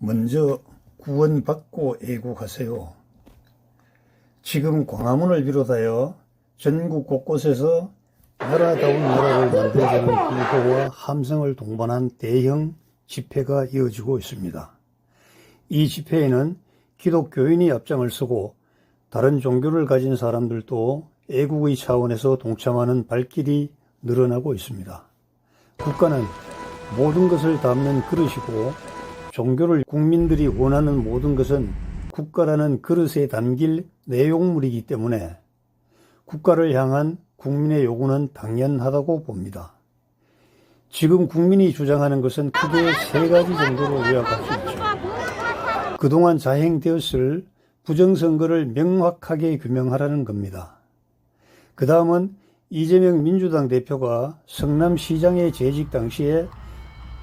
먼저 구원받고 애국하세요. 지금 광화문을 비롯하여 전국 곳곳에서 나라다운 나라를 만들자는 불호와 함성을 동반한 대형 집회가 이어지고 있습니다. 이 집회에는 기독교인이 앞장을 서고 다른 종교를 가진 사람들도 애국의 차원에서 동참하는 발길이 늘어나고 있습니다. 국가는 모든 것을 담는 그릇이고 종교를 국민들이 원하는 모든 것은 국가라는 그릇에 담길 내용물이기 때문에 국가를 향한 국민의 요구는 당연하다고 봅니다. 지금 국민이 주장하는 것은 크게 세 가지 정도로 요약할 수 있죠. 그동안 자행되었을 부정선거를 명확하게 규명하라는 겁니다. 그 다음은 이재명 민주당 대표가 성남시장에 재직 당시에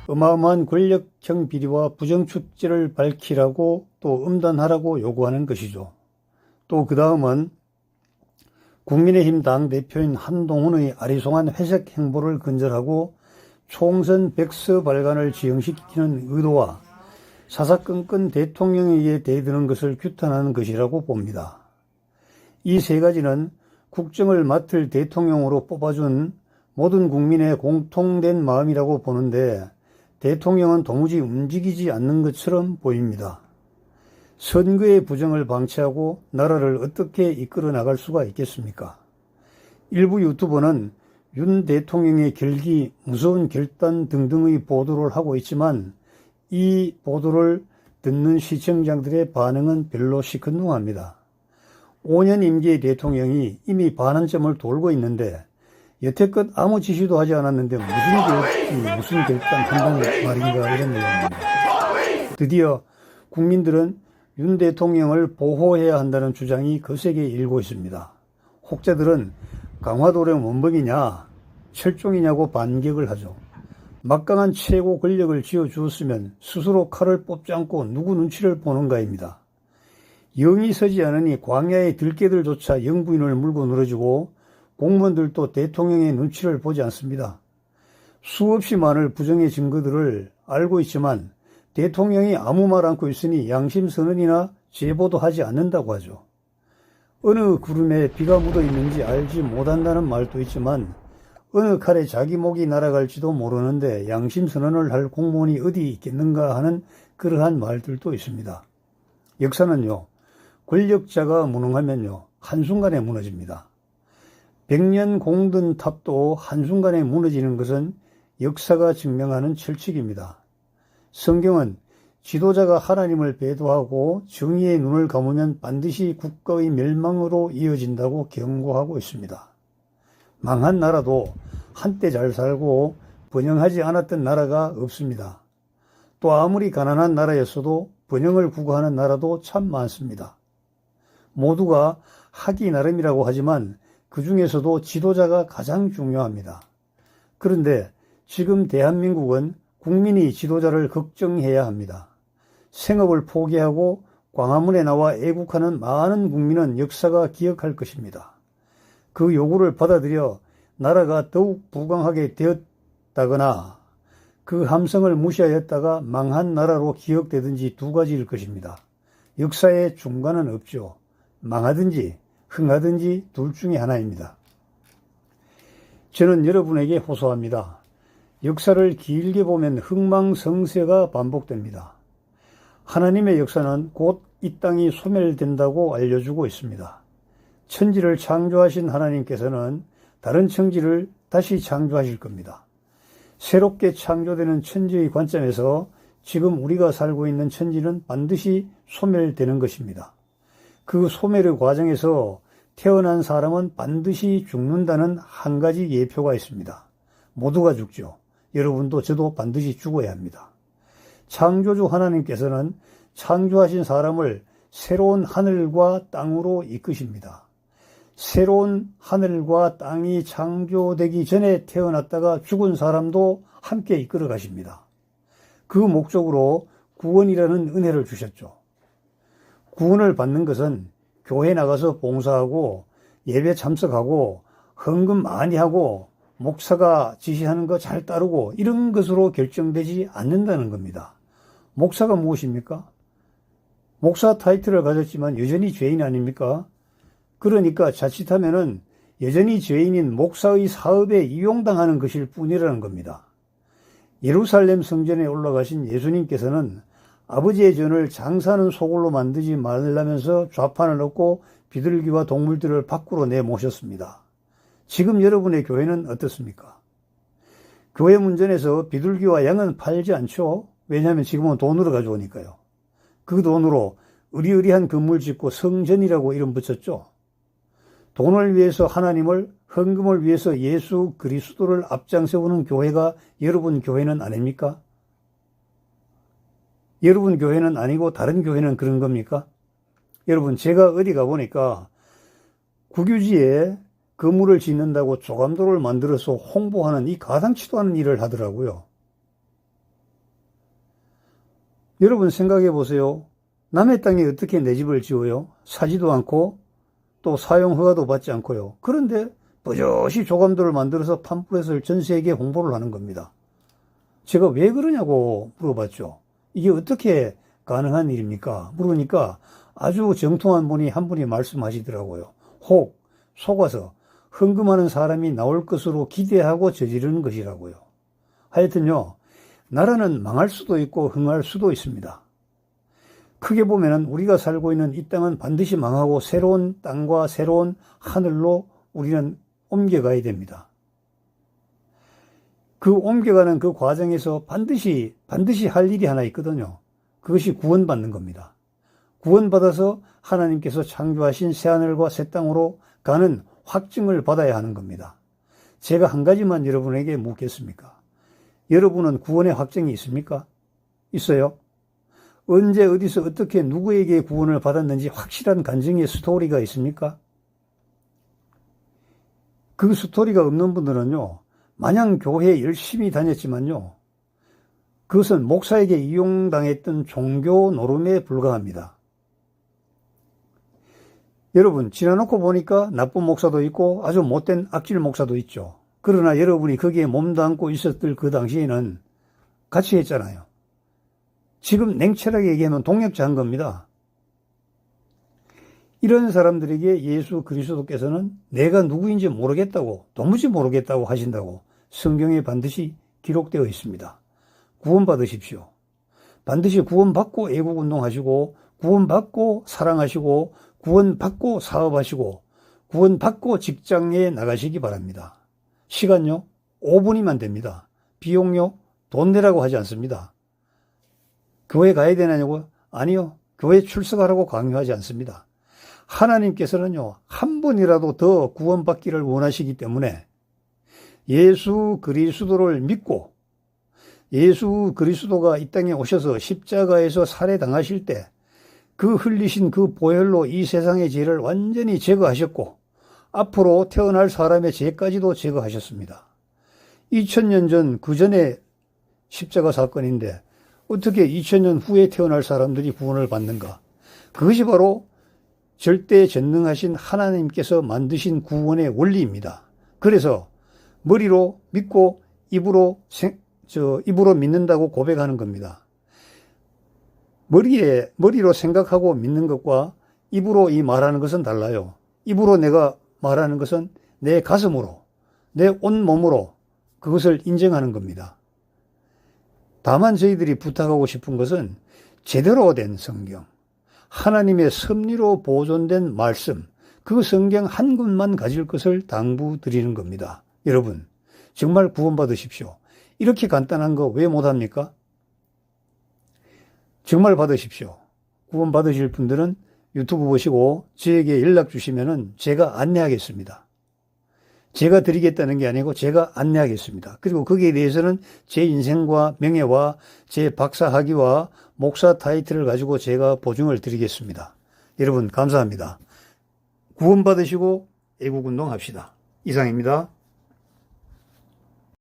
어마어마한 권력형 비리와 부정축제를 밝히라고 또 음단하라고 요구하는 것이죠. 또 그 다음은 국민의힘 당대표인 한동훈의 아리송한 회색 행보를 근절하고 총선 백서 발간을 지연시키는 의도와 사사건건 대통령에게 대드는 것을 규탄하는 것이라고 봅니다. 이 세 가지는 국정을 맡을 대통령으로 뽑아준 모든 국민의 공통된 마음이라고 보는데 대통령은 도무지 움직이지 않는 것처럼 보입니다. 선거의 부정을 방치하고 나라를 어떻게 이끌어 나갈 수가 있겠습니까? 일부 유튜버는 윤 대통령의 결기, 무서운 결단 등등의 보도를 하고 있지만 이 보도를 듣는 시청자들의 반응은 별로 시큰둥합니다. 5년 임기의 대통령이 이미 반환점을 돌고 있는데 여태껏 아무 지시도 하지 않았는데 무슨 결단한다는 말인가 이런 내용입니다. 드디어 국민들은 윤 대통령을 보호해야 한다는 주장이 거세게 일고 있습니다. 혹자들은 강화도령 원범이냐 철종이냐고 반격을 하죠. 막강한 최고 권력을 쥐어주었으면 스스로 칼을 뽑지 않고 누구 눈치를 보는가입니다. 영이 서지 않으니 광야의 들개들조차 영부인을 물고 늘어지고 공무원들도 대통령의 눈치를 보지 않습니다. 수없이 많은 부정의 증거들을 알고 있지만 대통령이 아무 말 않고 있으니 양심선언이나 제보도 하지 않는다고 하죠. 어느 구름에 비가 묻어 있는지 알지 못한다는 말도 있지만 어느 칼에 자기 목이 날아갈지도 모르는데 양심선언을 할 공무원이 어디 있겠는가 하는 그러한 말들도 있습니다. 역사는요, 권력자가 무능하면요, 한순간에 무너집니다. 100년 공든 탑도 한순간에 무너지는 것은 역사가 증명하는 철칙입니다. 성경은 지도자가 하나님을 배도하고 정의의 눈을 감으면 반드시 국가의 멸망으로 이어진다고 경고하고 있습니다. 망한 나라도 한때 잘 살고 번영하지 않았던 나라가 없습니다. 또 아무리 가난한 나라였어도 번영을 구가하는 나라도 참 많습니다. 모두가 하기 나름이라고 하지만 그 중에서도 지도자가 가장 중요합니다. 그런데 지금 대한민국은 국민이 지도자를 걱정해야 합니다. 생업을 포기하고 광화문에 나와 애국하는 많은 국민은 역사가 기억할 것입니다. 그 요구를 받아들여 나라가 더욱 부강하게 되었다거나 그 함성을 무시하였다가 망한 나라로 기억되든지 두 가지일 것입니다. 역사의 중간은 없죠. 망하든지 흥하든지 둘 중에 하나입니다. 저는 여러분에게 호소합니다. 역사를 길게 보면 흥망성쇠가 반복됩니다. 하나님의 역사는 곧 이 땅이 소멸된다고 알려주고 있습니다. 천지를 창조하신 하나님께서는 다른 천지를 다시 창조하실 겁니다. 새롭게 창조되는 천지의 관점에서 지금 우리가 살고 있는 천지는 반드시 소멸되는 것입니다. 그 소멸의 과정에서 태어난 사람은 반드시 죽는다는 한 가지 예표가 있습니다. 모두가 죽죠. 여러분도 저도 반드시 죽어야 합니다. 창조주 하나님께서는 창조하신 사람을 새로운 하늘과 땅으로 이끄십니다. 새로운 하늘과 땅이 창조되기 전에 태어났다가 죽은 사람도 함께 이끌어 가십니다. 그 목적으로 구원이라는 은혜를 주셨죠. 구원을 받는 것은 교회 나가서 봉사하고 예배 참석하고 헌금 많이 하고 목사가 지시하는 거 잘 따르고 이런 것으로 결정되지 않는다는 겁니다. 목사가 무엇입니까? 목사 타이틀을 가졌지만 여전히 죄인 아닙니까? 그러니까 자칫하면은 여전히 죄인인 목사의 사업에 이용당하는 것일 뿐이라는 겁니다. 예루살렘 성전에 올라가신 예수님께서는 아버지의 전을 장사하는 소굴로 만들지 말라면서 좌판을 넣고 비둘기와 동물들을 밖으로 내모셨습니다. 지금 여러분의 교회는 어떻습니까? 교회 문전에서 비둘기와 양은 팔지 않죠? 왜냐하면 지금은 돈으로 가져오니까요. 그 돈으로 의리의리한 건물 짓고 성전이라고 이름 붙였죠. 돈을 위해서 하나님을, 헌금을 위해서 예수 그리스도를 앞장세우는 교회가 여러분 교회는 아닙니까? 여러분 교회는 아니고 다른 교회는 그런 겁니까? 여러분, 제가 어디 가보니까 국유지에 건물을 짓는다고 조감도를 만들어서 홍보하는 이 가당치도 않은 일을 하더라고요. 여러분 생각해 보세요. 남의 땅에 어떻게 내 집을 지어요? 사지도 않고 또 사용 허가도 받지 않고요. 그런데 버젓이 조감도를 만들어서 팜플렛을 전 세계에 홍보를 하는 겁니다. 제가 왜 그러냐고 물어봤죠. 이게 어떻게 가능한 일입니까? 물으니까 아주 정통한 분이 한 분이 말씀하시더라고요. 혹 속아서 헌금하는 사람이 나올 것으로 기대하고 저지르는 것이라고요. 하여튼요, 나라는 망할 수도 있고 흥할 수도 있습니다. 크게 보면은 우리가 살고 있는 이 땅은 반드시 망하고 새로운 땅과 새로운 하늘로 우리는 옮겨가야 됩니다. 그 옮겨가는 그 과정에서 반드시 할 일이 하나 있거든요. 그것이 구원받는 겁니다. 구원받아서 하나님께서 창조하신 새하늘과 새 땅으로 가는 확증을 받아야 하는 겁니다. 제가 한 가지만 여러분에게 묻겠습니까? 여러분은 구원의 확증이 있습니까? 있어요? 언제 어디서 어떻게 누구에게 구원을 받았는지 확실한 간증의 스토리가 있습니까? 그 스토리가 없는 분들은요, 마냥 교회에 열심히 다녔지만요, 그것은 목사에게 이용당했던 종교 노름에 불과합니다. 여러분, 지나놓고 보니까 나쁜 목사도 있고 아주 못된 악질 목사도 있죠. 그러나 여러분이 거기에 몸도 안고 있었을 그 당시에는 같이 했잖아요. 지금 냉철하게 얘기하면 동역자한 겁니다. 이런 사람들에게 예수 그리스도께서는 내가 누구인지 모르겠다고, 도무지 모르겠다고 하신다고 성경에 반드시 기록되어 있습니다. 구원받으십시오. 반드시 구원받고 애국운동하시고, 구원받고 사랑하시고, 구원받고 사업하시고, 구원받고 직장에 나가시기 바랍니다. 시간요? 5분이면 됩니다. 비용요? 돈 내라고 하지 않습니다. 교회 가야 되냐고? 아니요. 교회 출석하라고 강요하지 않습니다. 하나님께서는요, 한 번이라도 더 구원받기를 원하시기 때문에 예수 그리스도를 믿고 예수 그리스도가 이 땅에 오셔서 십자가에서 살해당하실 때 그 흘리신 그 보혈로 이 세상의 죄를 완전히 제거하셨고 앞으로 태어날 사람의 죄까지도 제거하셨습니다. 2000년 전 그 전에 십자가 사건인데 어떻게 2000년 후에 태어날 사람들이 구원을 받는가? 그것이 바로 절대전능하신 하나님께서 만드신 구원의 원리입니다. 그래서 머리로 믿고 입으로 믿는다고 고백하는 겁니다. 머리로 생각하고 믿는 것과 입으로 이 말하는 것은 달라요. 입으로 내가 말하는 것은 내 가슴으로, 내 온몸으로 그것을 인정하는 겁니다. 다만 저희들이 부탁하고 싶은 것은 제대로 된 성경, 하나님의 섭리로 보존된 말씀, 그 성경 한 권만 가질 것을 당부드리는 겁니다. 여러분, 정말 구원받으십시오. 이렇게 간단한 거 왜 못합니까? 정말 받으십시오. 구원받으실 분들은 유튜브 보시고 저에게 연락 주시면은 제가 안내하겠습니다. 제가 드리겠다는 게 아니고 제가 안내하겠습니다. 그리고 거기에 대해서는 제 인생과 명예와 제 박사 학위와 목사 타이틀을 가지고 제가 보증을 드리겠습니다. 여러분 감사합니다. 구원받으시고 애국운동 합시다. 이상입니다.